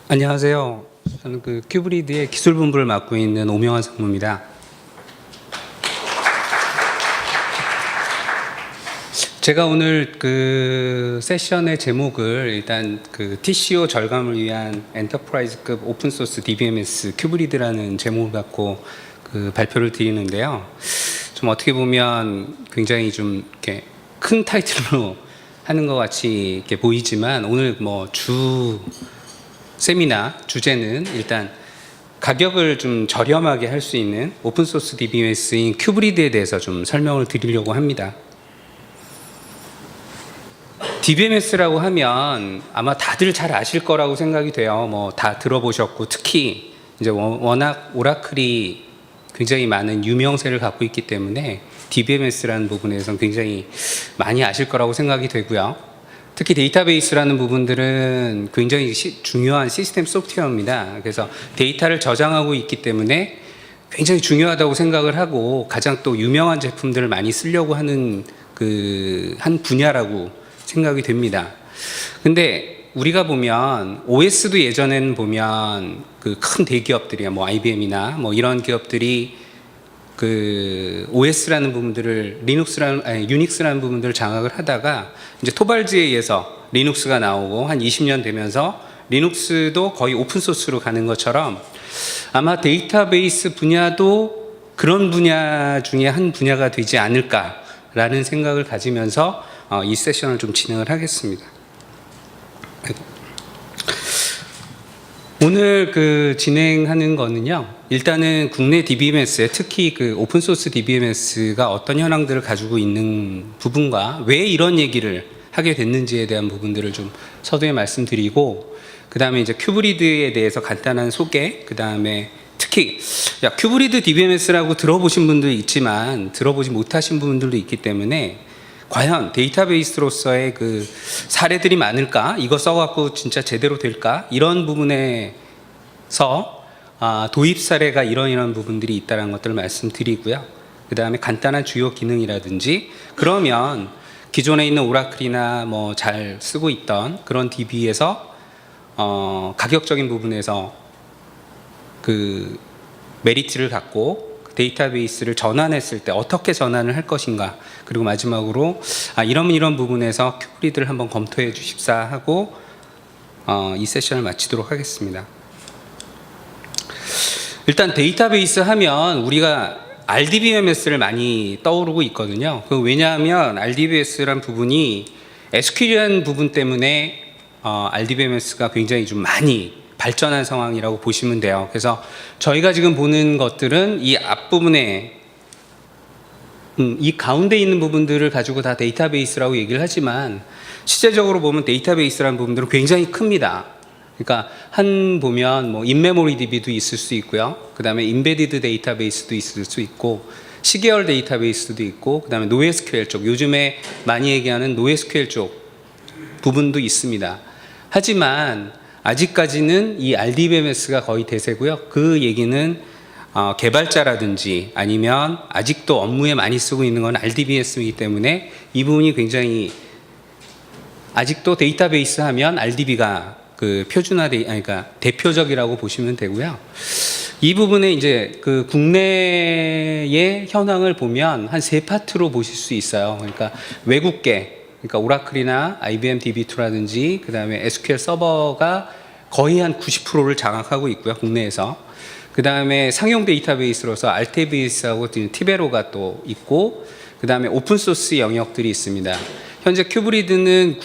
안녕하세요. 저는 큐브리드의 기술본부를 맡고 있는 오명환 상무입니다. 제가 오늘 세션의 제목을 일단 TCO 절감을 위한 엔터프라이즈급 오픈소스 DBMS 큐브리드라는 제목을 갖고 발표를 드리는데요. 좀 어떻게 보면 굉장히 좀 이렇게 큰 타이틀로 하는 것 같이 이렇게 보이지만 오늘 세미나 주제는 일단 가격을 좀 저렴하게 할 수 있는 오픈소스 DBMS인 큐브리드에 대해서 좀 설명을 드리려고 합니다. DBMS라고 하면 아마 다들 잘 아실 거라고 생각이 돼요. 다 들어보셨고, 특히 이제 워낙 오라클이 굉장히 많은 유명세를 갖고 있기 때문에 DBMS라는 부분에서는 굉장히 많이 아실 거라고 생각이 되고요. 특히 데이터베이스라는 부분들은 굉장히 중요한 시스템 소프트웨어입니다. 그래서 데이터를 저장하고 있기 때문에 굉장히 중요하다고 생각을 하고 가장 또 유명한 제품들을 많이 쓰려고 하는 한 분야라고 생각이 됩니다. 근데 우리가 보면 OS도 예전에는 보면 큰 대기업들이야, IBM이나 이런 기업들이 OS라는 부분들을 유닉스라는 부분들을 장악을 하다가 이제 토발즈에 의해서 리눅스가 나오고 한 20년 되면서 리눅스도 거의 오픈소스로 가는 것처럼 아마 데이터베이스 분야도 그런 분야 중에 한 분야가 되지 않을까라는 생각을 가지면서 이 세션을 좀 진행을 하겠습니다. 오늘 진행하는 거는요, 일단은 국내 DBMS에 특히 오픈소스 DBMS가 어떤 현황들을 가지고 있는 부분과 왜 이런 얘기를 하게 됐는지에 대한 부분들을 좀 서두에 말씀드리고, 그 다음에 이제 큐브리드에 대해서 간단한 소개, 그 다음에 특히 큐브리드 DBMS라고 들어보신 분도 있지만 들어보지 못하신 분들도 있기 때문에 과연 데이터베이스로서의 사례들이 많을까? 이거 써갖고 진짜 제대로 될까? 이런 부분에서 도입 사례가 이런 부분들이 있다는 것들을 말씀드리고요. 그 다음에 간단한 주요 기능이라든지, 그러면 기존에 있는 오라클이나 잘 쓰고 있던 그런 DB에서 가격적인 부분에서 메리트를 갖고 데이터베이스를 전환했을 때 어떻게 전환을 할 것인가, 그리고 마지막으로 이런 부분에서 큐브리드를 한번 검토해 주십사 하고 이 세션을 마치도록 하겠습니다. 일단 데이터베이스 하면 우리가 RDBMS를 많이 떠오르고 있거든요. 왜냐하면 RDBMS란 부분이 SQL이라는 부분 때문에 RDBMS가 굉장히 좀 많이 발전한 상황이라고 보시면 돼요. 그래서 저희가 지금 보는 것들은 이 앞부분에 이 가운데 있는 부분들을 가지고 다 데이터베이스라고 얘기를 하지만 실제적으로 보면 데이터베이스라는 부분들은 굉장히 큽니다. 그러니까 보면 인메모리 DB도 있을 수 있고요. 그 다음에 인베디드 데이터베이스도 있을 수 있고, 시계열 데이터베이스도 있고, 그 다음에 NoSQL 쪽, 요즘에 많이 얘기하는 NoSQL 쪽 부분도 있습니다. 하지만 아직까지는 이 RDBMS가 거의 대세고요. 그 얘기는 개발자라든지 아니면 아직도 업무에 많이 쓰고 있는 건 RDBMS이기 때문에 이 부분이 굉장히 아직도 데이터베이스 하면 RDB가 그러니까 대표적이라고 보시면 되고요. 이 부분에 이제 국내의 현황을 보면 한 세 파트로 보실 수 있어요. 그러니까 외국계, 그러니까 오라클이나 IBM DB2라든지 그 다음에 SQL 서버가 거의 한 90%를 장악하고 있고요, 국내에서. 그 다음에 상용 데이터베이스로서 RTBS하고 티베로가 또 있고, 그 다음에 오픈소스 영역들이 있습니다. 현재 큐브리드는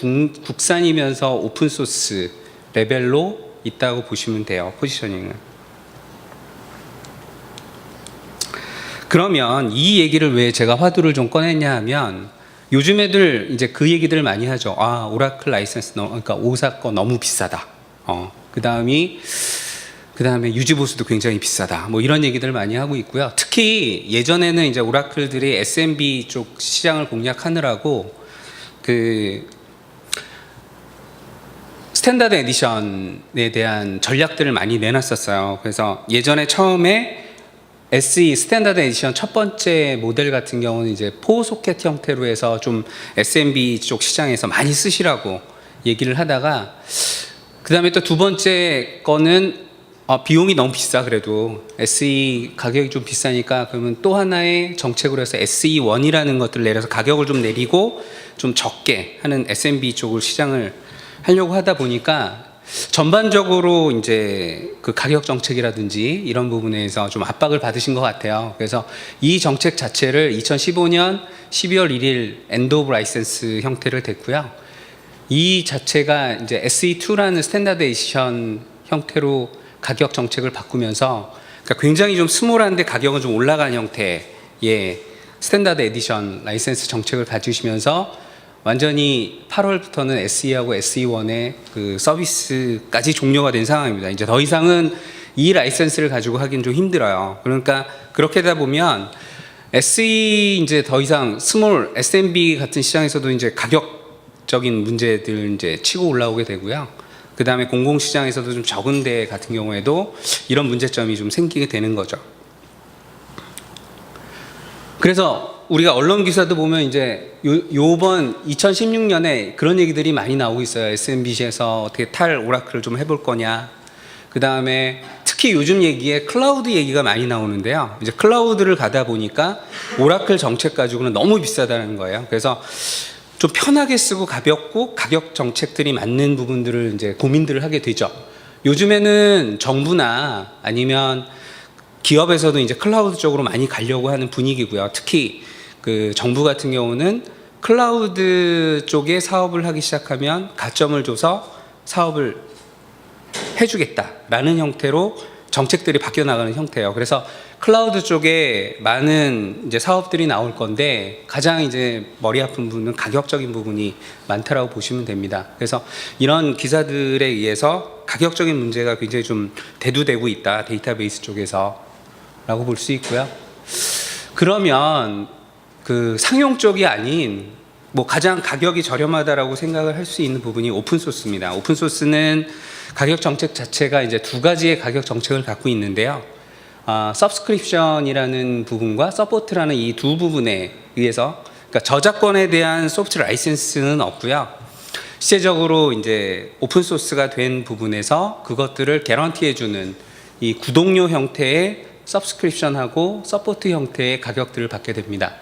국산이면서 오픈소스 레벨로 있다고 보시면 돼요, 포지셔닝은. 그러면 이 얘기를 왜 제가 화두를 좀 꺼냈냐 하면, 요즘 애들 이제 그 얘기들 많이 하죠. 오라클 라이센스 그러니까 오사 거 너무 비싸다. 그 다음에 유지보수도 굉장히 비싸다. 이런 얘기들 많이 하고 있고요. 특히 예전에는 이제 오라클들이 SMB 쪽 시장을 공략하느라고 스탠다드 에디션에 대한 전략들을 많이 내놨었어요. 그래서 예전에 처음에 SE 스탠다드 에디션 첫 번째 모델 같은 경우는 이제 4소켓 형태로 해서 좀 SMB 쪽 시장에서 많이 쓰시라고 얘기를 하다가 그다음에 또 두 번째 거는 비용이 너무 비싸. 그래도 SE 가격이 좀 비싸니까 그러면 또 하나의 정책으로 해서 SE1이라는 것들을 내려서 가격을 좀 내리고 좀 적게 하는 SMB 쪽을 시장을 하려고 하다 보니까 전반적으로 이제 그 가격 정책이라든지 이런 부분에서 좀 압박을 받으신 것 같아요. 그래서 이 정책 자체를 2015년 12월 1일 엔드 오브 라이센스 형태를 댔고요. 이 자체가 이제 SE2라는 스탠다드 에디션 형태로 가격 정책을 바꾸면서 그러니까 굉장히 좀 스몰한데 가격은 좀 올라간 형태의 스탠다드 에디션 라이센스 정책을 가지시면서 완전히 8월부터는 SE하고 SE1의 그 서비스까지 종료가 된 상황입니다. 이제 더 이상은 이 라이센스를 가지고 하긴 좀 힘들어요. 그러니까 그렇게 되다 보면 SE 이제 더 이상 스몰 SMB 같은 시장에서도 이제 가격적인 문제들 이제 치고 올라오게 되고요. 그 다음에 공공시장에서도 좀 적은 데 같은 경우에도 이런 문제점이 좀 생기게 되는 거죠. 그래서 우리가 언론 기사도 보면 이제 요번 2016년에 그런 얘기들이 많이 나오고 있어요. SMBC에서 어떻게 탈 오라클을 좀 해볼 거냐. 그 다음에 특히 요즘 얘기에 클라우드 얘기가 많이 나오는데요. 이제 클라우드를 가다 보니까 오라클 정책 가지고는 너무 비싸다는 거예요. 그래서 좀 편하게 쓰고 가볍고 가격 정책들이 맞는 부분들을 이제 고민들을 하게 되죠. 요즘에는 정부나 아니면 기업에서도 이제 클라우드 쪽으로 많이 가려고 하는 분위기고요. 특히 그 정부 같은 경우는 클라우드 쪽에 사업을 하기 시작하면 가점을 줘서 사업을 해주겠다라는 형태로 정책들이 바뀌어 나가는 형태예요. 그래서 클라우드 쪽에 많은 이제 사업들이 나올 건데 가장 이제 머리 아픈 부분은 가격적인 부분이 많다라고 보시면 됩니다. 그래서 이런 기사들에 의해서 가격적인 문제가 굉장히 좀 대두되고 있다. 데이터베이스 쪽에서라고 볼 수 있고요. 그러면 그 상용 쪽이 아닌 뭐 가장 가격이 저렴하다라고 생각을 할 수 있는 부분이 오픈소스입니다. 오픈소스는 가격 정책 자체가 이제 두 가지의 가격 정책을 갖고 있는데요. 서브스크립션이라는 부분과 서포트라는 이 두 부분에 의해서 그러니까 저작권에 대한 소프트 라이센스는 없고요. 실제적으로 이제 오픈소스가 된 부분에서 그것들을 개런티해주는 이 구독료 형태의 서브스크립션하고 서포트 형태의 가격들을 받게 됩니다.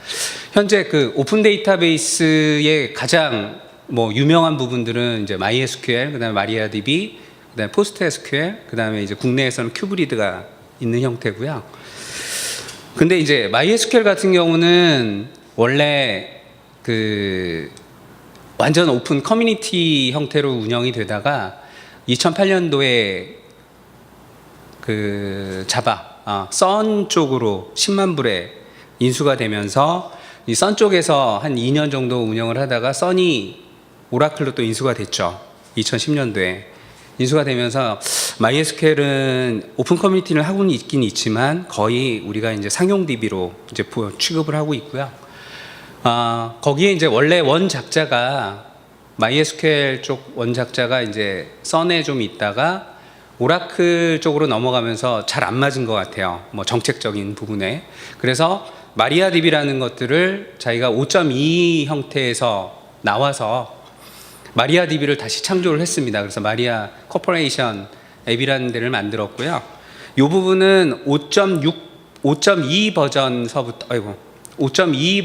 현재 그 오픈 데이터베이스의 가장 뭐 유명한 부분들은 이제 MySQL, 그다음에 MariaDB, 그다음에 PostgreSQL, 그다음에 이제 국내에서는 큐브리드가 있는 형태고요. 근데 이제 MySQL 같은 경우는 원래 그 완전 오픈 커뮤니티 형태로 운영이 되다가 2008년도에 그 자바 썬 쪽으로 10만 불에 인수가 되면서 이 썬 쪽에서 한 2년 정도 운영을 하다가 썬이 오라클로 또 인수가 됐죠. 2010년도에 인수가 되면서 MySQL은 오픈 커뮤니티를 하고는 있긴 있지만 거의 우리가 이제 상용 DB로 이제 취급을 하고 있고요. 거기에 이제 원래 원작자가 MySQL 쪽 원작자가 이제 썬에 좀 있다가 오라클 쪽으로 넘어가면서 잘 안 맞은 것 같아요. 뭐 정책적인 부분에. 그래서 마리아DB라는 것들을 자기가 5.2 형태에서 나와서 마리아DB를 다시 창조를 했습니다. 그래서 마리아 코퍼레이션 앱이라는 데를 만들었고요. 이 부분은 5.2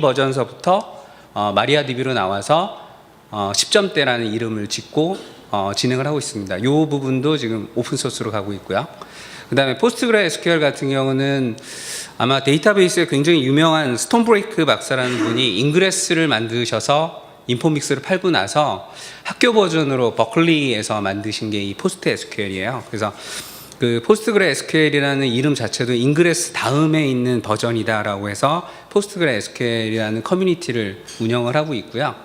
버전서부터 마리아DB로 나와서 10점대라는 이름을 짓고 진행을 하고 있습니다. 이 부분도 지금 오픈소스로 가고 있고요. 그 다음에 포스트그레스QL 같은 경우는 아마 데이터베이스에 굉장히 유명한 스톤브레이크 박사라는 분이 인그레스를 만드셔서 인포믹스를 팔고 나서 학교 버전으로 버클리에서 만드신 게 이 포스트SQL이에요. 그래서 그 포스트그레스QL이라는 이름 자체도 인그레스 다음에 있는 버전이다라고 해서 포스트그레스QL이라는 커뮤니티를 운영을 하고 있고요.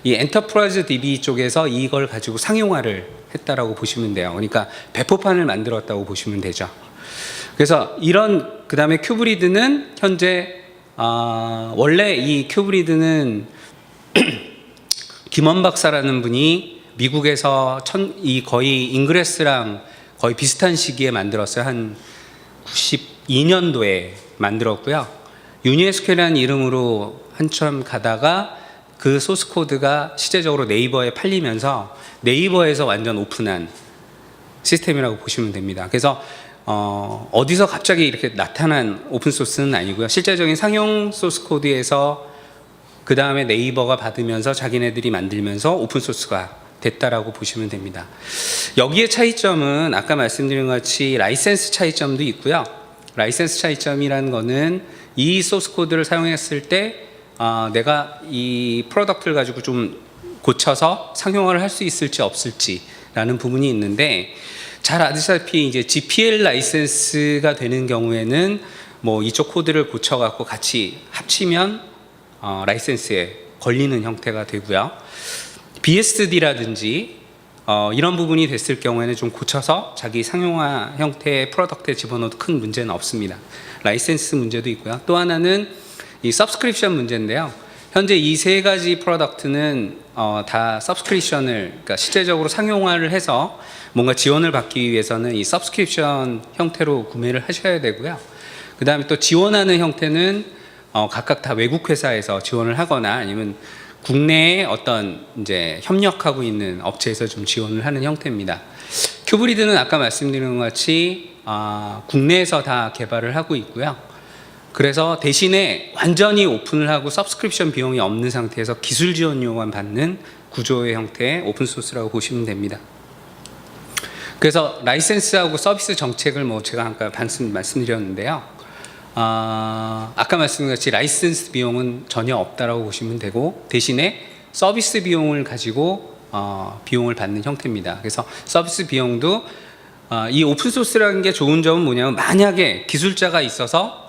이 엔터프라이즈 DB 쪽에서 이걸 가지고 상용화를 했다라고 보시면 돼요. 그러니까 배포판을 만들었다고 보시면 되죠. 그래서 이런 그 다음에 큐브리드는 현재 원래 이 큐브리드는 김원 박사라는 분이 미국에서 거의 인그레스랑 거의 비슷한 시기에 만들었어요. 한 92년도에 만들었고요. 유니에스QL이라는 이름으로 한참 가다가 그 소스 코드가 실제적으로 네이버에 팔리면서 네이버에서 완전 오픈한 시스템이라고 보시면 됩니다. 그래서 어디서 갑자기 이렇게 나타난 오픈소스는 아니고요. 실제적인 상용 소스 코드에서 그 다음에 네이버가 받으면서 자기네들이 만들면서 오픈소스가 됐다라고 보시면 됩니다. 여기에 차이점은 아까 말씀드린 것 같이 라이센스 차이점도 있고요. 라이센스 차이점이라는 거는 이 소스 코드를 사용했을 때 내가 이 프로덕트를 가지고 좀 고쳐서 상용화를 할 수 있을지 없을지라는 부분이 있는데, 잘 아시다시피 이제 GPL 라이센스가 되는 경우에는 뭐 이쪽 코드를 고쳐갖고 같이 합치면 라이센스에 걸리는 형태가 되고요. BSD라든지 이런 부분이 됐을 경우에는 좀 고쳐서 자기 상용화 형태의 프로덕트에 집어넣어도 큰 문제는 없습니다. 라이센스 문제도 있고요. 또 하나는 이 서브스크립션 문제인데요. 현재 이 세 가지 프로덕트는 다 서브스크립션을, 그러니까 실제적으로 상용화를 해서 뭔가 지원을 받기 위해서는 이 서브스크립션 형태로 구매를 하셔야 되고요. 그 다음에 또 지원하는 형태는 각각 다 외국 회사에서 지원을 하거나 아니면 국내에 어떤 이제 협력하고 있는 업체에서 좀 지원을 하는 형태입니다. 큐브리드는 아까 말씀드린 것 같이 국내에서 다 개발을 하고 있고요. 그래서 대신에 완전히 오픈을 하고 서브스크립션 비용이 없는 상태에서 기술 지원료만 받는 구조의 형태의 오픈소스라고 보시면 됩니다. 그래서 라이센스하고 서비스 정책을 뭐 제가 아까 말씀드렸는데요. 아까 말씀드린 같이 라이센스 비용은 전혀 없다라고 보시면 되고, 대신에 서비스 비용을 가지고 비용을 받는 형태입니다. 그래서 서비스 비용도 이 오픈소스라는 게 좋은 점은 뭐냐면, 만약에 기술자가 있어서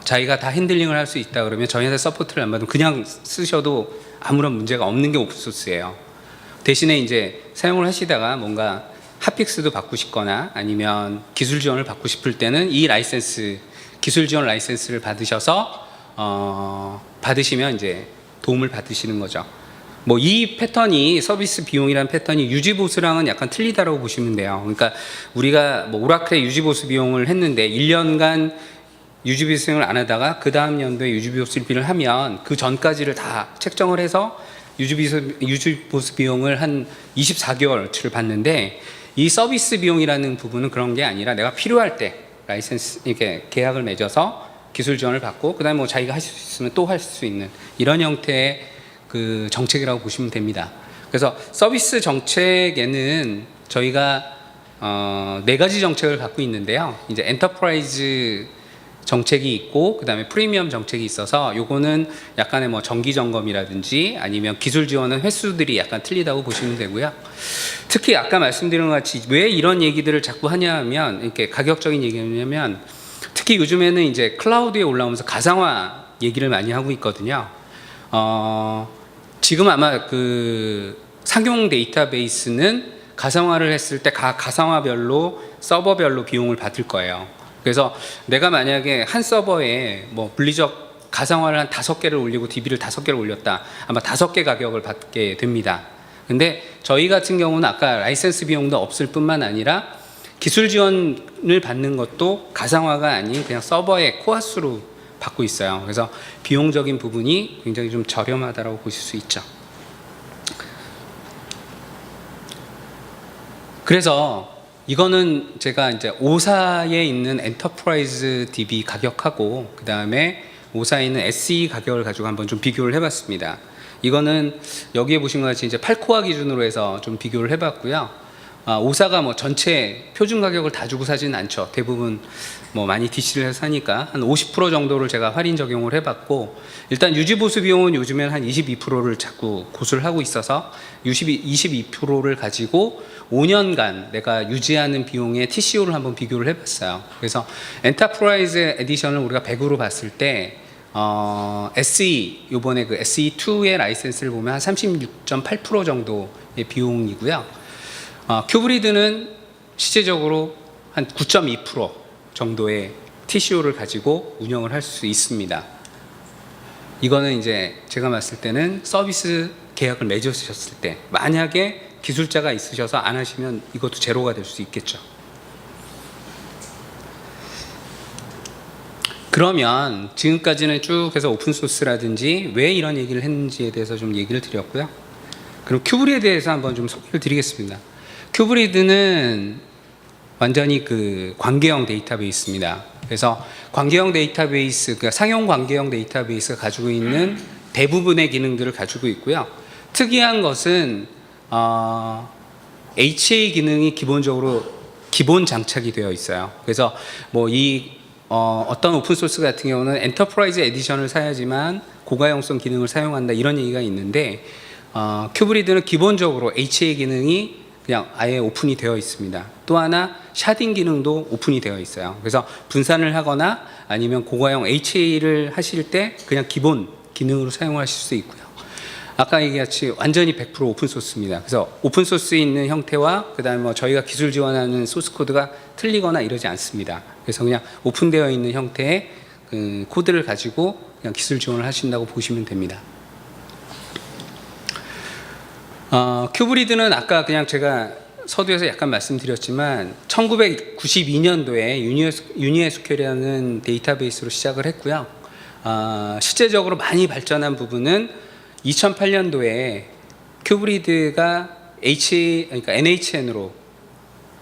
자기가 다 핸들링을 할 수 있다 그러면 저희한테 서포트를 안 받으면 그냥 쓰셔도 아무런 문제가 없는 게 오픈소스예요. 대신에 이제 사용을 하시다가 뭔가 핫픽스도 받고 싶거나 아니면 기술 지원을 받고 싶을 때는 이 라이센스, 기술 지원 라이센스를 받으셔서 받으시면 이제 도움을 받으시는 거죠. 뭐 이 패턴이, 서비스 비용이라는 패턴이 유지보수랑은 약간 틀리다라고 보시면 돼요. 그러니까 우리가 뭐 오라클의 유지보수 비용을 했는데 1년간 유지보수 비용을 안 하다가 그 다음 연도에 유지보수 비용을 하면 그 전까지를 다 책정을 해서 유지보수 비용을 한 24개월치를 받는데, 이 서비스 비용이라는 부분은 그런 게 아니라 내가 필요할 때 라이센스 이렇게 계약을 맺어서 기술 지원을 받고 그다음에 뭐 자기가 할 수 있으면 또 할 수 있는 이런 형태의 그 정책이라고 보시면 됩니다. 그래서 서비스 정책에는 저희가 네 가지 정책을 갖고 있는데요. 이제 엔터프라이즈 정책이 있고 그다음에 프리미엄 정책이 있어서 요거는 약간의 뭐 정기 점검이라든지 아니면 기술 지원은 횟수들이 약간 틀리다고 보시면 되고요. 특히 아까 말씀드린 것 같이 왜 이런 얘기들을 자꾸 하냐면, 이렇게 가격적인 얘기냐면, 특히 요즘에는 이제 클라우드에 올라오면서 가상화 얘기를 많이 하고 있거든요. 지금 아마 그 상용 데이터베이스는 가상화를 했을 때 가상화별로 서버별로 비용을 받을 거예요. 그래서 내가 만약에 한 서버에 뭐 물리적 가상화를 한 5개를 올리고 DB를 5개를 올렸다, 아마 5개 가격을 받게 됩니다. 근데 저희 같은 경우는 아까 라이센스 비용도 없을 뿐만 아니라 기술 지원을 받는 것도 가상화가 아닌 그냥 서버의 코아수로 받고 있어요. 그래서 비용적인 부분이 굉장히 좀 저렴하다고 보실 수 있죠. 그래서 이거는 제가 이제 5사에 있는 엔터프라이즈 DB 가격하고 그 다음에 5사에 있는 SE 가격을 가지고 한번 좀 비교를 해봤습니다. 이거는 여기에 보신 것 같이 이제 8코어 기준으로 해서 좀 비교를 해봤고요. 5사가 뭐 전체 표준 가격을 다 주고 사지는 않죠. 대부분 뭐 많이 DC를 해서 사니까 한 50% 정도를 제가 할인 적용을 해봤고, 일단 유지보수 비용은 요즘엔 한 22%를 자꾸 고수를 하고 있어서 22%를 가지고 5년간 내가 유지하는 비용의 TCO를 한번 비교를 해봤어요. 그래서 엔터프라이즈 에디션을 우리가 100으로 봤을 때 SE, 요번에 그 SE2의 라이센스를 보면 한 36.8% 정도의 비용이고요. 큐브리드는 실제적으로 한 9.2% 정도의 TCO를 가지고 운영을 할 수 있습니다. 이거는 이제 제가 봤을 때는 서비스 계약을 맺으셨을 때, 만약에 기술자가 있으셔서 안 하시면 이것도 제로가 될 수 있겠죠. 그러면 지금까지는 쭉 해서 오픈소스라든지 왜 이런 얘기를 했는지에 대해서 좀 얘기를 드렸고요. 그럼 큐브리에 대해서 한번 좀 소개를 드리겠습니다. 큐브리드는 완전히 그 관계형 데이터베이스입니다. 그래서 관계형 데이터베이스, 그러니까 상용 관계형 데이터베이스가 가지고 있는 대부분의 기능들을 가지고 있고요. 특이한 것은 HA 기능이 기본적으로 기본 장착이 되어 있어요. 그래서 뭐 어떤 오픈 소스 같은 경우는 엔터프라이즈 에디션을 사야지만 고가용성 기능을 사용한다 이런 얘기가 있는데 큐브리드는 기본적으로 HA 기능이 그냥 아예 오픈이 되어 있습니다. 또 하나 샤딩 기능도 오픈이 되어 있어요. 그래서 분산을 하거나 아니면 고가형 HA를 하실 때 그냥 기본 기능으로 사용하실 수 있고요. 아까 얘기했듯이 완전히 100% 오픈 소스입니다. 그래서 오픈 소스에 있는 형태와 그다음에 뭐 저희가 기술 지원하는 소스 코드가 틀리거나 이러지 않습니다. 그래서 그냥 오픈되어 있는 형태의 그 코드를 가지고 그냥 기술 지원을 하신다고 보시면 됩니다. 큐브리드는 아까 그냥 제가 서두에서 약간 말씀드렸지만 1992년도에 유니에스큐엘이라는 데이터베이스로 시작을 했고요. 실제적으로 많이 발전한 부분은 2008년도에 큐브리드가 그러니까 NHN으로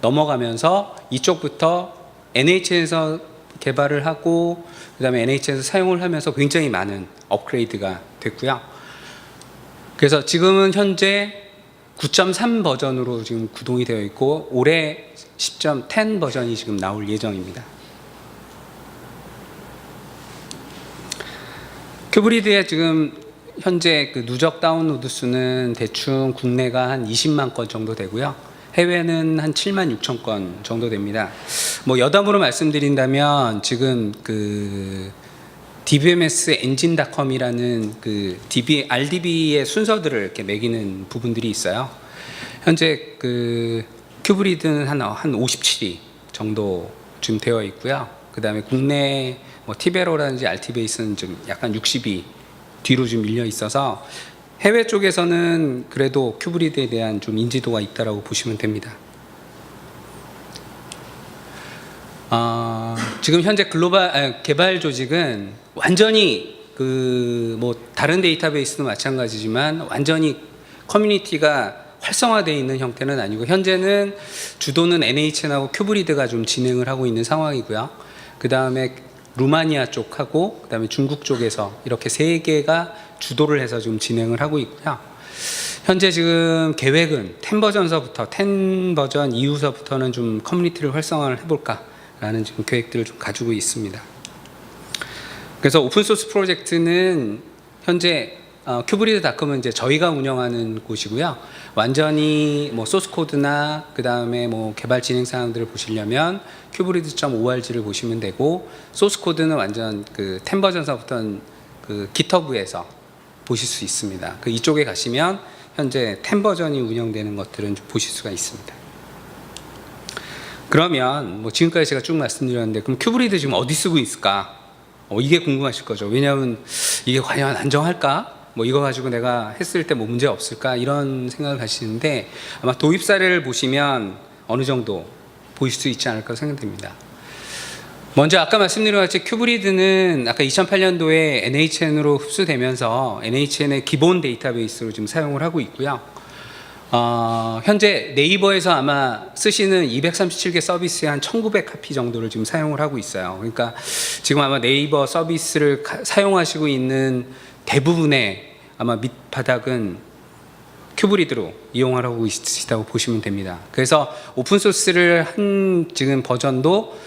넘어가면서 이쪽부터 NHN에서 개발을 하고 그다음에 NHN에서 사용을 하면서 굉장히 많은 업그레이드가 됐고요. 그래서 지금은 현재 9.3 버전으로 지금 구동이 되어 있고 올해 10.10 버전이 지금 나올 예정입니다. 큐브리드의 지금 현재 그 누적 다운로드 수는 대충 국내가 한 20만 건 정도 되고요. 해외는 한 7만 6천 건 정도 됩니다. 뭐 여담으로 말씀드린다면 지금 그 DBMS 엔진.com이라는 그 RDB의 순서들을 이렇게 매기는 부분들이 있어요. 현재 그 큐브리드는 한 57위 정도 지금 되어 있고요. 그 다음에 국내 뭐 티베로라든지 RT베이스는 좀 약간 60위 뒤로 좀 밀려 있어서 해외 쪽에서는 그래도 큐브리드에 대한 좀 인지도가 있다라고 보시면 됩니다. 지금 현재 개발 조직은 완전히 그 뭐 다른 데이터베이스도 마찬가지지만 완전히 커뮤니티가 활성화되어 있는 형태는 아니고 현재는 주도는 NHN하고 큐브리드가 좀 진행을 하고 있는 상황이고요. 그 다음에 루마니아 쪽하고 그 다음에 중국 쪽에서 이렇게 세 개가 주도를 해서 좀 진행을 하고 있고요. 현재 지금 계획은 10 버전서부터 10 버전 이후서부터는 좀 커뮤니티를 활성화를 해볼까라는 지금 계획들을 좀 가지고 있습니다. 그래서 오픈소스 프로젝트는 현재 큐브리드.com은 이제 저희가 운영하는 곳이고요. 완전히 뭐 소스 코드나 그 다음에 뭐 개발 진행 사항들을 보시려면 큐브리드.org를 보시면 되고 소스 코드는 완전 그 10 버전서부터는 그 GitHub에서 보실 수 있습니다. 그 이쪽에 가시면 현재 10 버전이 운영되는 것들은 좀 보실 수가 있습니다. 그러면 뭐 지금까지 제가 쭉 말씀드렸는데 그럼 큐브리드 지금 어디 쓰고 있을까? 이게 궁금하실 거죠. 왜냐하면 이게 과연 안정할까? 뭐 이거 가지고 내가 했을 때 뭐 문제 없을까? 이런 생각을 하시는데 아마 도입 사례를 보시면 어느 정도 보실 수 있지 않을까 생각됩니다. 먼저 아까 말씀드린 것 같이 큐브리드는 아까 2008년도에 NHN으로 흡수되면서 NHN의 기본 데이터베이스로 지금 사용을 하고 있고요. 현재 네이버에서 아마 쓰시는 237개 서비스의 한 1900카피 정도를 지금 사용을 하고 있어요. 그러니까 지금 아마 네이버 서비스를 사용하시고 있는 대부분의 아마 밑바닥은 큐브리드로 이용하고 있으시다고 보시면 됩니다. 그래서 오픈소스를 한 지금 버전도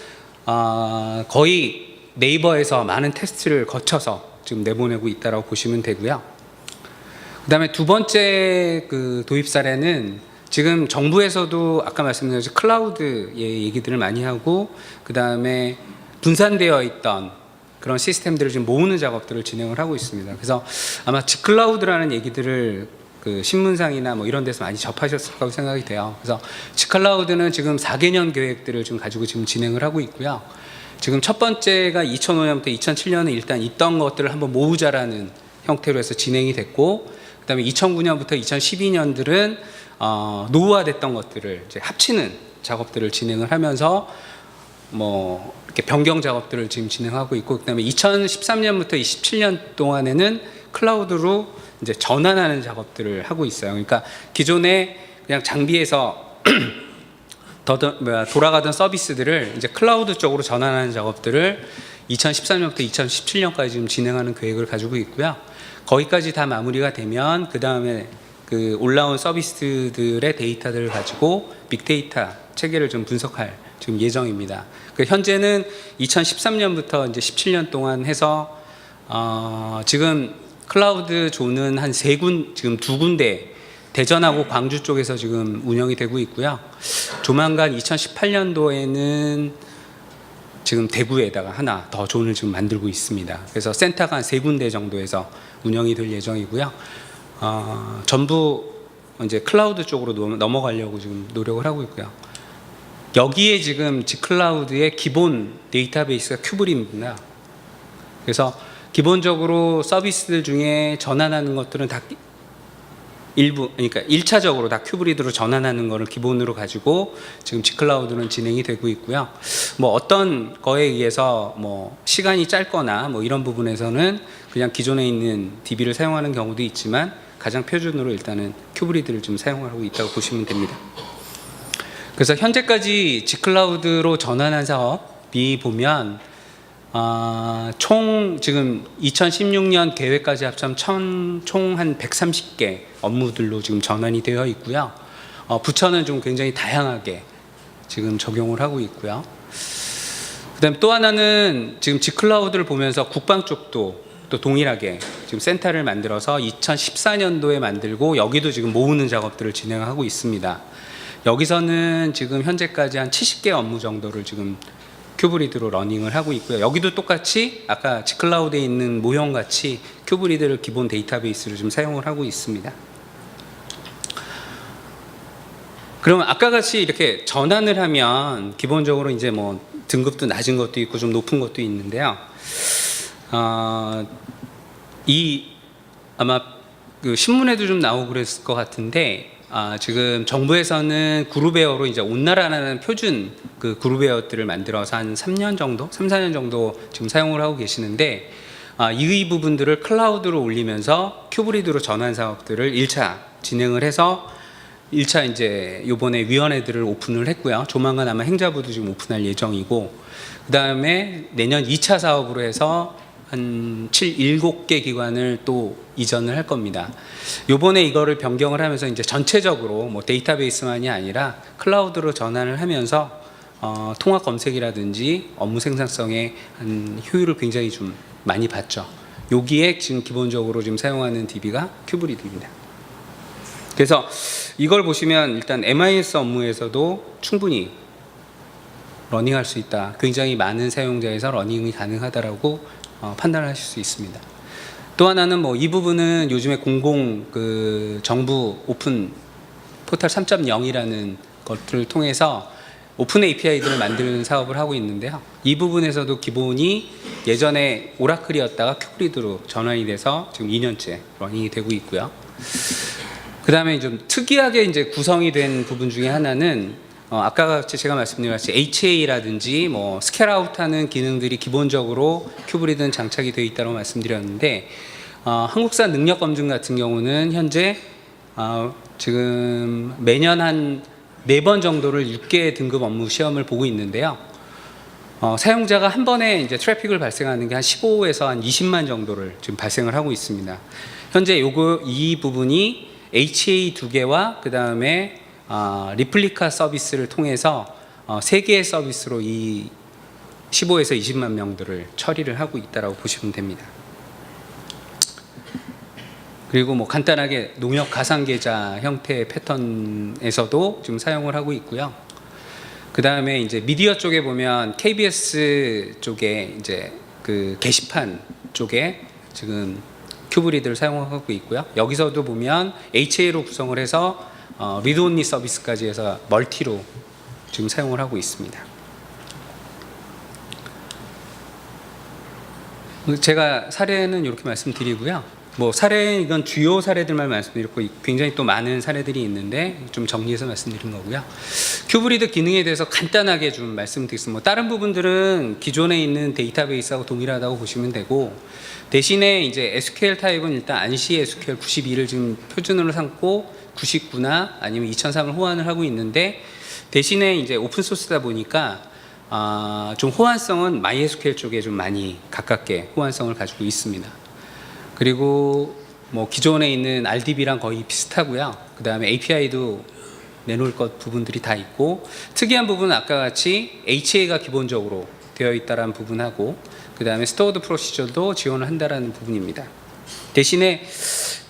거의 네이버에서 많은 테스트를 거쳐서 지금 내보내고 있다고 보시면 되고요. 그 다음에 두 번째 그 도입 사례는 지금 정부에서도 아까 말씀드린 클라우드의 얘기들을 많이 하고 그 다음에 분산되어 있던 그런 시스템들을 지금 모으는 작업들을 진행을 하고 있습니다. 그래서 아마 G클라우드라는 얘기들을 그 신문상이나 뭐 이런 데서 많이 접하셨을 거라고 생각이 돼요. 그래서 G클라우드는 지금 4개년 계획들을 좀 가지고 지금 진행을 하고 있고요. 지금 첫 번째가 2005년부터 2007년에 일단 있던 것들을 한번 모으자라는 형태로 해서 진행이 됐고 그 다음에 2009년부터 2012년들은 노후화됐던 것들을 이제 합치는 작업들을 진행을 하면서 뭐 이렇게 변경 작업들을 지금 진행하고 있고 그 다음에 2013년부터 27년 동안에는 클라우드로 이제 전환하는 작업들을 하고 있어요. 그러니까 기존에 그냥 장비에서 돌아가던 서비스들을 이제 클라우드 쪽으로 전환하는 작업들을 2013년부터 2017년까지 지금 진행하는 계획을 가지고 있고요. 거기까지 다 마무리가 되면 그 다음에 그 올라온 서비스들의 데이터들을 가지고 빅데이터 체계를 좀 분석할 지금 예정입니다. 그 현재는 2013년부터 이제 17년 동안 해서 지금 클라우드 존은 한 지금 두 군데 대전하고 광주 쪽에서 지금 운영이 되고 있고요. 조만간 2018년도에는 지금 대구에다가 하나 더 존을 지금 만들고 있습니다. 그래서 센터가 한 세 군데 정도에서 운영이 될 예정이고요. 전부 이제 클라우드 쪽으로 넘어가려고 지금 노력을 하고 있고요. 여기에 지금 G클라우드의 기본 데이터베이스가 큐브리입니다. 그래서 기본적으로 서비스들 중에 전환하는 것들은 다 그러니까 1차적으로 다 큐브리드로 전환하는 것을 기본으로 가지고 지금 G클라우드는 진행이 되고 있고요. 뭐 어떤 거에 의해서 뭐 시간이 짧거나 뭐 이런 부분에서는 그냥 기존에 있는 DB를 사용하는 경우도 있지만 가장 표준으로 일단은 큐브리드를 좀 사용하고 있다고 보시면 됩니다. 그래서 현재까지 G클라우드로 전환한 사업이 보면 총 지금 2016년 계획까지 합치면 총 한 130개 업무들로 지금 전환이 되어 있고요. 부처는 좀 굉장히 다양하게 지금 적용을 하고 있고요. 그다음 또 하나는 지금 G클라우드를 보면서 국방 쪽도 또 동일하게 지금 센터를 만들어서 2014년도에 만들고 여기도 지금 모으는 작업들을 진행하고 있습니다. 여기서는 지금 현재까지 한 70개 업무 정도를 지금 큐브리드로 러닝을 하고 있고요. 여기도 똑같이 아까 G클라우드에 있는 모형같이 큐브리드를 기본 데이터베이스를 좀 사용을 하고 있습니다. 그러면 아까 같이 이렇게 전환을 하면 기본적으로 이제 뭐 등급도 낮은 것도 있고 좀 높은 것도 있는데요. 아마 그 신문에도 좀 나오고 그랬을 것 같은데 지금 정부에서는 그룹웨어로 이제 온나라라는 표준 그 그룹웨어들을 만들어서 한 3년 정도, 3, 4년 정도 지금 사용을 하고 계시는데 이 부분들을 클라우드로 올리면서 큐브리드로 전환 사업들을 1차 진행을 해서 1차 이제 요번에 위원회들을 오픈을 했고요. 조만간 아마 행자부도 지금 오픈할 예정이고 그 다음에 내년 2차 사업으로 해서 한 7개 기관을 또 이전을 할 겁니다. 요번에 이거를 변경을 하면서 이제 전체적으로 뭐 데이터베이스만이 아니라 클라우드로 전환을 하면서 통합 검색이라든지 업무 생산성의 한 효율을 굉장히 좀 많이 봤죠. 여기에 지금 기본적으로 지금 사용하는 DB가 큐브리드입니다. 그래서 이걸 보시면 일단 MIS 업무에서도 충분히 러닝할 수 있다. 굉장히 많은 사용자에서 러닝이 가능하다라고 판단을 하실 수 있습니다. 또 하나는 뭐 이 부분은 요즘에 정부 오픈 포털 3.0이라는 것들을 통해서 오픈 API들을 만드는 사업을 하고 있는데요. 이 부분에서도 기본이 예전에 오라클이었다가 큐브리드로 전환이 돼서 지금 2년째 러닝이 되고 있고요. 그 다음에 좀 특이하게 이제 구성이 된 부분 중에 하나는 아까 같이 제가 말씀드린 같이 HA라든지 뭐 스케일아웃하는 기능들이 기본적으로 큐브리드는 장착이 되어 있다고 말씀드렸는데 한국산 능력 검증 같은 경우는 현재 지금 매년 한 4번 정도를 6개 등급 업무 시험을 보고 있는데요. 사용자가 한 번에 이제 트래픽을 발생하는 게 한 15에서 한 20만 정도를 지금 발생을 하고 있습니다. 현재 이 부분이 HA 2개와 그 다음에 리플리카 서비스를 통해서 3개의 서비스로 이 15에서 20만 명들을 처리를 하고 있다고 보시면 됩니다. 그리고 뭐 간단하게 농협 가상계좌 형태의 패턴에서도 지금 사용을 하고 있고요. 그 다음에 이제 미디어 쪽에 보면 KBS 쪽에 이제 그 게시판 쪽에 지금 큐브리드를 사용하고 있고요. 여기서도 보면 HA로 구성을 해서 리드온리 서비스까지 해서 멀티로 지금 사용을 하고 있습니다. 제가 사례는 이렇게 말씀드리고요. 뭐 사례 이건 주요 사례들만 말씀드렸고 굉장히 또 많은 사례들이 있는데 좀 정리해서 말씀드린 거고요. 큐브리드 기능에 대해서 간단하게 좀 말씀드리겠습니다. 뭐 다른 부분들은 기존에 있는 데이터베이스하고 동일하다고 보시면 되고 대신에 이제 SQL 타입은 일단 안시 SQL 92를 지금 표준으로 삼고 99나 아니면 2003을 호환을 하고 있는데 대신에 이제 오픈 소스다 보니까 좀 호환성은 MySQL 쪽에 좀 많이 가깝게 호환성을 가지고 있습니다. 그리고 뭐 기존에 있는 RDB랑 거의 비슷하고요. 그 다음에 API도 내놓을 것 부분들이 다 있고 특이한 부분은 아까 같이 HA가 기본적으로 되어 있다라는 부분하고 그 다음에 스토어드 프로시저도 지원을 한다라는 부분입니다. 대신에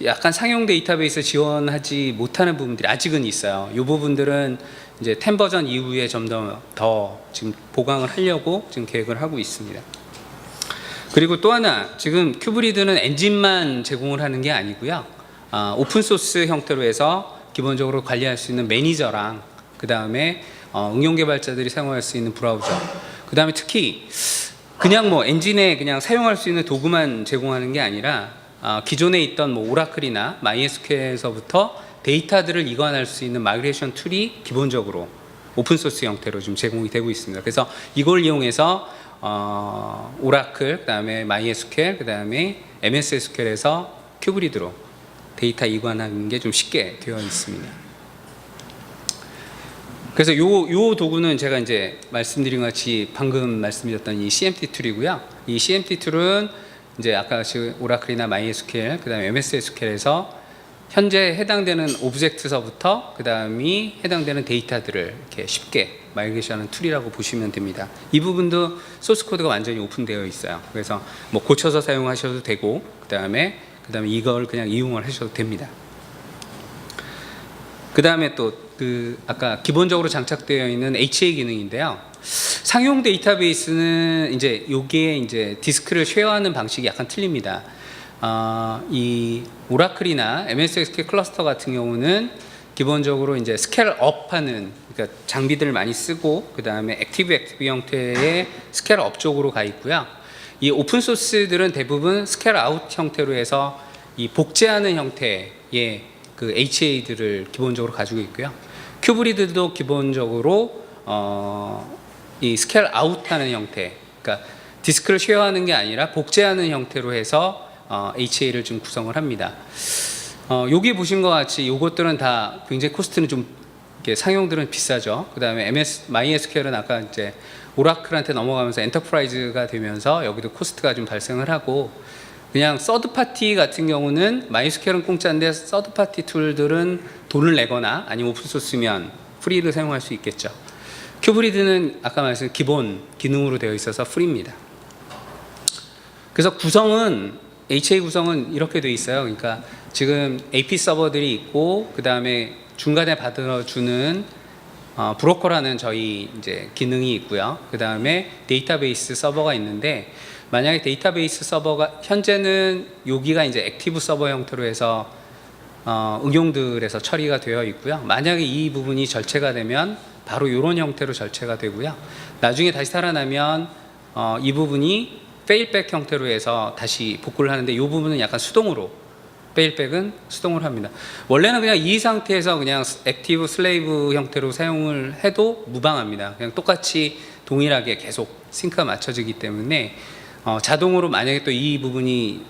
약간 상용 데이터베이스 지원하지 못하는 부분들이 아직은 있어요. 이 부분들은 이제 10 버전 이후에 좀 더 지금 보강을 하려고 지금 계획을 하고 있습니다. 그리고 또 하나 지금 큐브리드는 엔진만 제공을 하는 게 아니고요. 오픈 소스 형태로 해서 기본적으로 관리할 수 있는 매니저랑 그 다음에 응용 개발자들이 사용할 수 있는 브라우저 그 다음에 특히 그냥 뭐 엔진에 그냥 사용할 수 있는 도구만 제공하는 게 아니라 기존에 있던 뭐 오라클이나 MySQL에서부터 데이터들을 이관할 수 있는 마이그레이션 툴이 기본적으로 오픈 소스 형태로 좀 제공이 되고 있습니다. 그래서 이걸 이용해서 오라클, 그 다음에 MySQL, 그 다음에 MS SQL에서 큐브리드로 데이터 이관하는 게 좀 쉽게 되어 있습니다. 그래서 요 도구는 제가 이제 말씀드린 것 같이 방금 말씀드렸던 이 CMT 툴이고요. 이 CMT 툴은 이제 아까 오라클이나 MySQL, 그 다음에 MS SQL에서 현재 해당되는 오브젝트서부터 그 다음이 해당되는 데이터들을 이렇게 쉽게 마이그레이션하는 툴이라고 보시면 됩니다. 이 부분도 소스 코드가 완전히 오픈되어 있어요. 그래서 뭐 고쳐서 사용하셔도 되고 그 다음에 이걸 그냥 이용을 하셔도 됩니다. 그 다음에 또 아까 기본적으로 장착되어 있는 HA 기능인데요. 상용 데이터베이스는 이제 여기에 이제 디스크를 쉐어하는 방식이 약간 틀립니다. 이 오라클이나 MS SQL 클러스터 같은 경우는 기본적으로 이제 스케일업하는 그러니까 장비들을 많이 쓰고 그 다음에 액티브 형태의 스케일업 쪽으로 가 있고요. 이 오픈 소스들은 대부분 스케일아웃 형태로 해서 이 복제하는 형태의 그 HA들을 기본적으로 가지고 있고요. 큐브리드도 기본적으로 이 스케일아웃하는 형태, 그러니까 디스크를 쉐어하는 게 아니라 복제하는 형태로 해서 HA를 좀 구성을 합니다. 여기 보신 것 같이 이것들은 다 굉장히 코스트는 좀 상용들은 비싸죠. 그 다음에 MySQL은 아까 이제 오라클한테 넘어가면서 엔터프라이즈가 되면서 여기도 코스트가 좀 발생을 하고 그냥 서드 파티 같은 경우는 MySQL은 공짜인데 서드 파티 툴들은 돈을 내거나 아니면 오픈 소스면 프리를 사용할 수 있겠죠. 큐브리드는 아까 말씀드린 기본 기능으로 되어 있어서 프리입니다. 그래서 HA 구성은 이렇게 되어 있어요. 그러니까 지금 AP 서버들이 있고 그 다음에 중간에 받아주는 브로커라는 저희 이제 기능이 있고요. 그 다음에 데이터베이스 서버가 있는데 만약에 데이터베이스 서버가 현재는 여기가 이제 액티브 서버 형태로 해서 응용들에서 처리가 되어 있고요. 만약에 이 부분이 절체가 되면 바로 이런 형태로 절체가 되고요. 나중에 다시 살아나면 이 부분이 페일백 형태로 해서 다시 복구를 하는데 이 부분은 약간 수동으로 페일백은 수동으로 합니다. 원래는 그냥 이 상태에서 그냥 액티브 슬레이브 형태로 사용을 해도 무방합니다. 그냥 똑같이 동일하게 계속 싱크가 맞춰지기 때문에 자동으로 만약에 또 이 부분이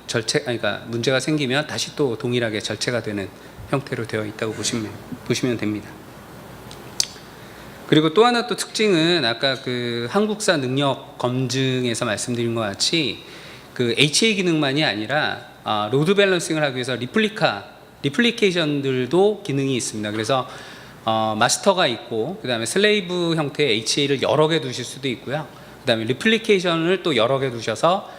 그러니까 문제가 생기면 다시 또 동일하게 절체가 되는 형태로 되어 있다고 보시면 됩니다. 그리고 또 하나 또 특징은 아까 그 한국사 능력 검증에서 말씀드린 것 같이 그 HA 기능만이 아니라 로드 밸런싱을 하기 위해서 리플리케이션들도 기능이 있습니다. 그래서 마스터가 있고 그 다음에 슬레이브 형태의 HA를 여러 개 두실 수도 있고요. 그 다음에 리플리케이션을 또 여러 개 두셔서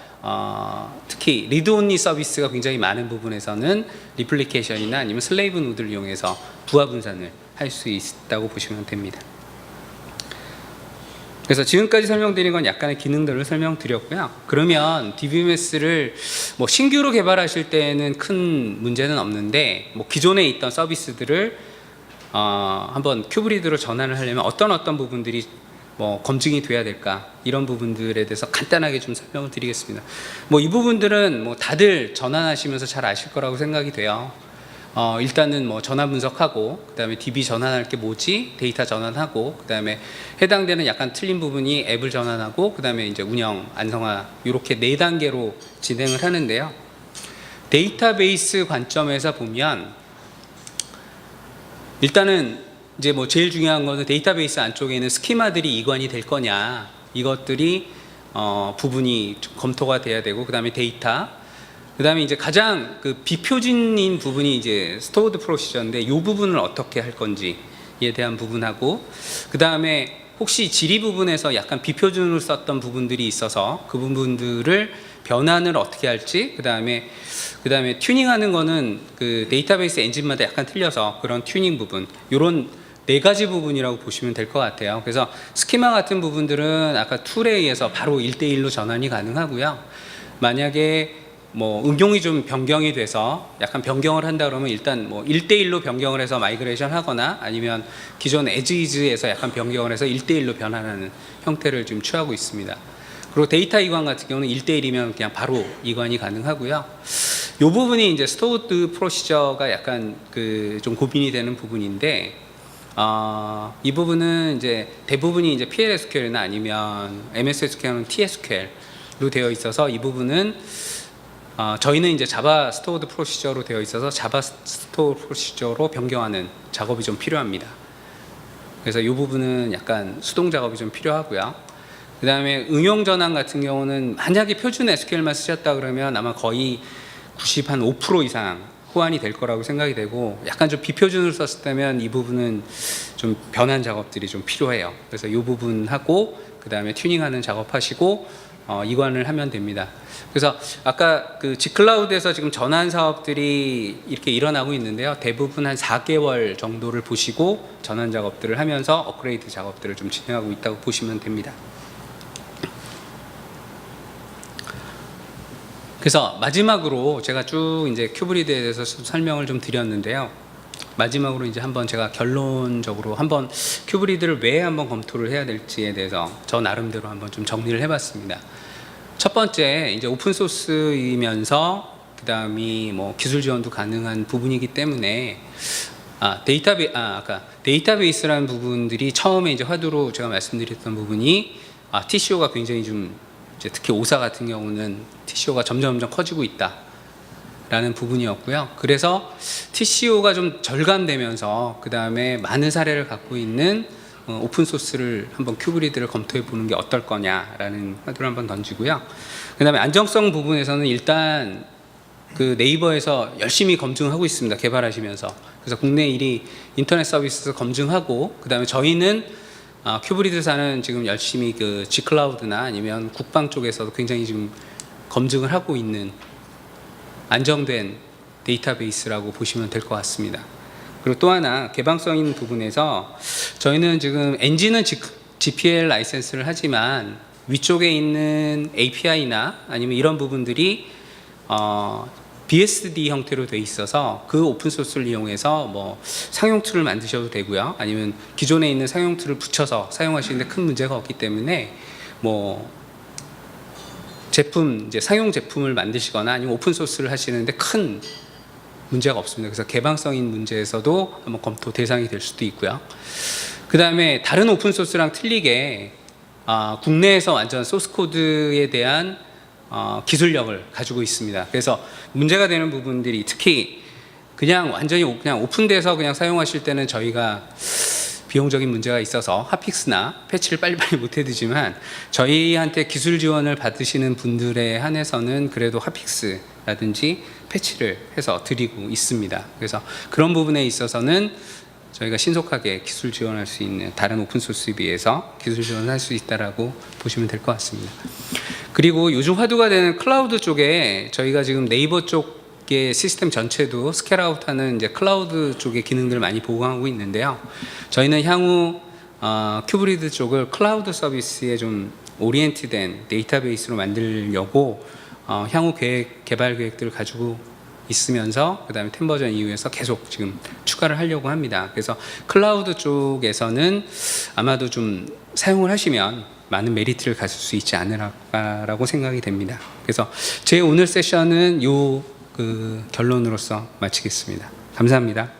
특히 리드 온리 서비스가 굉장히 많은 부분에서는 리플리케이션이나 아니면 슬레이브 노드를 이용해서 부하 분산을 할 수 있다고 보시면 됩니다. 그래서 지금까지 설명드린 건 약간의 기능들을 설명드렸고요. 그러면 DBMS를 뭐 신규로 개발하실 때는 큰 문제는 없는데 뭐 기존에 있던 서비스들을 한번 큐브리드로 전환을 하려면 어떤 부분들이 뭐 검증이 돼야 될까 이런 부분들에 대해서 간단하게 좀 설명을 드리겠습니다. 뭐 이 부분들은 뭐 다들 전환하시면서 잘 아실 거라고 생각이 돼요. 일단은 뭐 전환 분석하고 그 다음에 DB 전환할 게 뭐지? 데이터 전환하고 그 다음에 해당되는 약간 틀린 부분이 앱을 전환하고 그 다음에 이제 운영, 안성화 이렇게 4단계로 진행을 하는데요. 데이터베이스 관점에서 보면 일단은 이제 뭐 제일 중요한 거는 데이터베이스 안쪽에 있는 스키마들이 이관이 될 거냐, 이것들이 부분이 좀 검토가 돼야 되고, 그 다음에 데이터, 그 다음에 이제 가장 그 비표준인 부분이 이제 스토어드 프로시저인데, 이 부분을 어떻게 할 건지에 대한 부분하고, 그 다음에 혹시 지리 부분에서 약간 비표준을 썼던 부분들이 있어서 그 부분들을 변환을 어떻게 할지, 그 다음에 튜닝하는 거는 그 데이터베이스 엔진마다 약간 틀려서 그런 튜닝 부분, 요런 네 가지 부분이라고 보시면 될 것 같아요. 그래서 스키마 같은 부분들은 아까 툴에 의해서 바로 1대1로 전환이 가능하고요. 만약에 뭐 응용이 좀 변경이 돼서 약간 변경을 한다 그러면 일단 뭐 1대1로 변경을 해서 마이그레이션 하거나, 아니면 기존 에즈이즈에서 약간 변경을 해서 1대1로 변환하는 형태를 지금 취하고 있습니다. 그리고 데이터 이관 같은 경우는 1대1이면 그냥 바로 이관이 가능하고요. 이 부분이 이제 스토어드 프로시저가 약간 그 좀 고민이 되는 부분인데, 이 부분은 이제 대부분이 이제 PLSQL이나 아니면 MSSQL은 TSQL로 되어 있어서, 이 부분은 저희는 이제 자바 스토어드 프로시저로 되어 있어서 자바 스토어 프로시저로 변경하는 작업이 좀 필요합니다. 그래서 이 부분은 약간 수동 작업이 좀 필요하고요. 그 다음에 응용 전환 같은 경우는 만약에 표준 SQL만 쓰셨다 그러면 아마 거의 95% 이상 호환이 될 거라고 생각이 되고, 약간 좀 비표준을 썼을 때면 이 부분은 좀 변환 작업들이 좀 필요해요. 그래서 이 부분하고 그 다음에 튜닝하는 작업하시고 이관을 하면 됩니다. 그래서 아까 그 G클라우드에서 지금 전환 사업들이 이렇게 일어나고 있는데요. 대부분 한 4개월 정도를 보시고 전환 작업들을 하면서 업그레이드 작업들을 좀 진행하고 있다고 보시면 됩니다. 그래서 마지막으로 제가 쭉 이제 큐브리드에 대해서 설명을 좀 드렸는데요. 마지막으로 이제 한번 제가 결론적으로 한번 큐브리드를 왜 한번 검토를 해야 될지에 대해서 저 나름대로 한번 좀 정리를 해봤습니다. 첫 번째, 이제 오픈 소스이면서 그 다음이 뭐 기술 지원도 가능한 부분이기 때문에 아까 데이터베이스라는 부분들이 처음에 이제 화두로 제가 말씀드렸던 부분이 TCO가 굉장히 좀 이제 특히 오사 같은 경우는 TCO가 점점 커지고 있다라는 부분이었고요. 그래서 TCO가 좀 절감되면서 그 다음에 많은 사례를 갖고 있는 오픈 소스를 한번 큐브리드를 검토해 보는 게 어떨 거냐라는 화두를 한번 던지고요. 그 다음에 안정성 부분에서는 일단 그 네이버에서 열심히 검증하고 있습니다. 개발하시면서. 그래서 국내 1위 인터넷 서비스 검증하고, 그 다음에 저희는 큐브리드사는 지금 열심히 그 G클라우드나 아니면 국방 쪽에서도 굉장히 지금 검증을 하고 있는 안정된 데이터베이스라고 보시면 될 것 같습니다. 그리고 또 하나 개방성인 부분에서 저희는 지금 엔진은 GPL 라이센스를 하지만 위쪽에 있는 API나 아니면 이런 부분들이 BSD 형태로 돼 있어서 그 오픈 소스를 이용해서 뭐 상용 툴을 만드셔도 되고요. 아니면 기존에 있는 상용 툴을 붙여서 사용하시는데 큰 문제가 없기 때문에 뭐 제품 이제 상용 제품을 만드시거나 아니면 오픈 소스를 하시는데 큰 문제가 없습니다. 그래서 개방성인 문제에서도 한번 검토 대상이 될 수도 있고요. 그 다음에 다른 오픈 소스랑 틀리게 국내에서 완전 소스 코드에 대한 기술력을 가지고 있습니다. 그래서 문제가 되는 부분들이 특히 그냥 완전히 그냥 오픈돼서 그냥 사용하실 때는 저희가 비용적인 문제가 있어서 핫픽스나 패치를 빨리빨리 못 해드지만, 저희한테 기술 지원을 받으시는 분들에 한해서는 그래도 핫픽스라든지 패치를 해서 드리고 있습니다. 그래서 그런 부분에 있어서는 저희가 신속하게 기술 지원할 수 있는 다른 오픈소스에 비해서 기술 지원을 할 수 있다라고 보시면 될 것 같습니다. 그리고 요즘 화두가 되는 클라우드 쪽에 저희가 지금 네이버 쪽의 시스템 전체도 스케일아웃하는 이제 클라우드 쪽의 기능들을 많이 보강하고 있는데요. 저희는 향후 큐브리드 쪽을 클라우드 서비스에 좀 오리엔트된 데이터베이스로 만들려고 향후 개발 계획들을 가지고 있으면서 그 다음에 10 버전 이후에서 계속 지금 추가를 하려고 합니다. 그래서 클라우드 쪽에서는 아마도 좀 사용을 하시면 많은 메리트를 가질 수 있지 않을까라고 생각이 됩니다. 그래서 제 오늘 세션은 요 결론으로서 마치겠습니다. 감사합니다.